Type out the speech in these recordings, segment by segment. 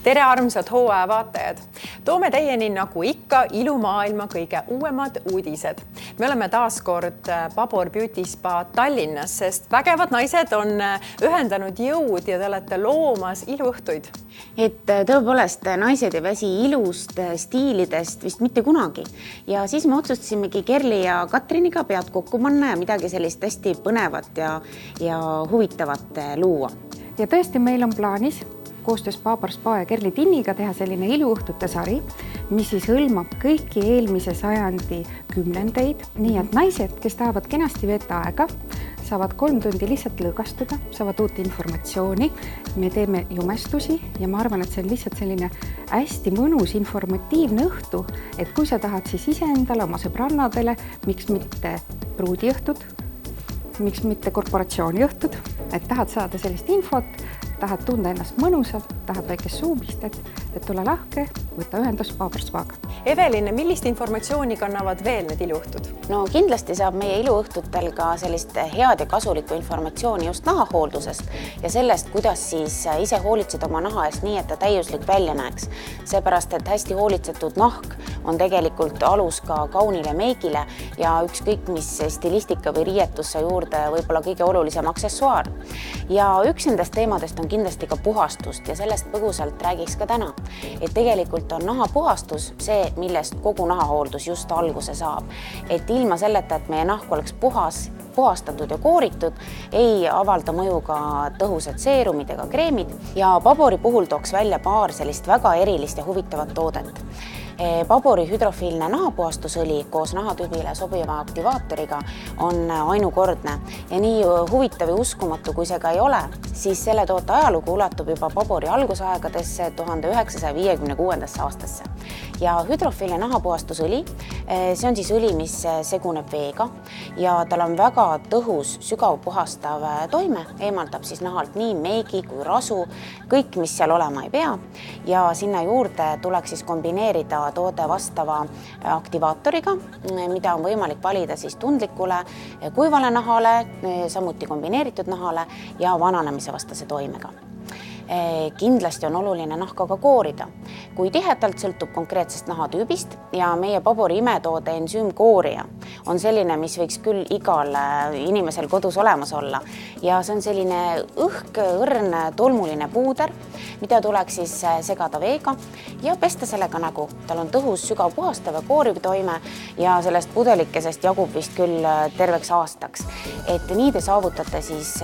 Tere armsad hooaja vaatajad! Toome teieni nagu ikka ilumaailma kõige uuemad uudised. Me oleme taas kord Babor Beauty Spa Tallinnas, sest vägevad naised on ühendanud jõud ja te olete loomas iluõhtuid. Et tõepoolest naised ei väsi ilust, stiilidest vist mitte kunagi. Ja siis me otsustasimegi Kerli ja Katriniga pead kokku panna ja midagi sellist hästi põnevat ja huvitavat luua. Ja tõesti meil on plaanis koostöös Babor Spa ja Kerli Tinniga teha selline iluõhtute sari, mis siis hõlmab kõiki eelmise sajandi kümnendeid, nii et naised, kes tahavad kenasti veeta aega, saavad 3 tundi lihtsalt lõõgastuda, saavad uut informatsiooni, me teeme jumestusi ja ma arvan, et see on lihtsalt selline hästi mõnus informatiivne õhtu, et kui sa tahad siis iseendale, oma sõbrannadele, miks mitte pruudiõhtud, miks mitte korporatsiooni õhtud, et tahad saada sellist infot, tahad tunda ennast mõnusalt, tahad väikest suumistet, et tule lahke, võta ühendus Babor Spaga. Evelin, millist informatsiooni kannavad veel need iluõhtud? No kindlasti saab meie iluõhtutel ka sellist head ja kasulikku informatsiooni just nahahooldusest ja sellest, kuidas siis ise hoolitsed oma naha eest nii, et ta täiuslik välja näeks. Seepärast, et hästi hoolitsetud nahk on tegelikult alus ka kaunile meigile ja ükskõik mis stilistika või riietusse juurde võib-olla kõige olulisem aksessuaar. Ja üks nendest teemadest on kindlasti ka puhastust ja sellest põgusalt räägiks ka täna. Et tegelikult on nahapuhastus see, millest kogu nahahooldus just alguse saab. Et ilma selleta, et meie nahk oleks puhastatud ja kooritud, ei avalda mõju ka tõhusad seerumid ega kreemid. Ja Babori puhul tooks välja paar sellist väga erilist ja huvitavat toodet. Babori hüdrofiilne nahapuhastusõli koos nahatüübile sobiva aktivaatoriga on ainukordne ja nii huvitav ja uskumatu, kui see ka ei ole, siis selle toote ajalugu ulatub juba Babori algusaegadesse 1956. aastasse. Ja hüdrofiilne nahapuhastusõli, see on siis õli, mis seguneb veega ja tal on väga tõhus, sügav puhastav toime, eemaldab siis nahalt nii meigi kui rasu, kõik, mis seal olema ei pea ja sinna juurde tuleks siis kombineerida toode vastava aktivaatoriga, mida on võimalik valida siis tundlikule, kuivale nahale, samuti kombineeritud nahale ja vananemise vastase toimega. Kindlasti on oluline nahka ka koorida, kui tihedalt sõltub konkreetsest nahatüübist ja meie Babori imetoode ensüümkoorija on selline, mis võiks küll igal inimesel kodus olemas olla ja see on selline õrn, tolmuline puuder, mida tuleks siis segada veega ja pesta sellega nägu. Tal on tõhus, sügav puhastav ja kooriv toime ja sellest pudelikesest jagub vist küll terveks aastaks. Et nii te saavutate siis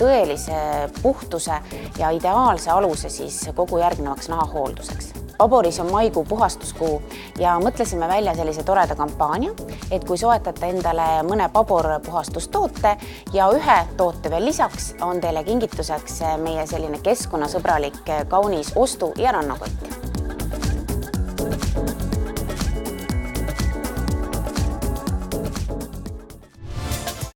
tõelise puhtuse ja ideaalse aluse siis kogu järgnevaks nahahoolduseks. Baboris on maikuu puhastuskuu ja mõtlesime välja sellise toreda kampaania, et kui soetate endale mõne Babor puhastustoote ja ühe toote veel lisaks, on teile kingituseks meie selline keskkonnasõbralik kaunis ostu- ja rannakott.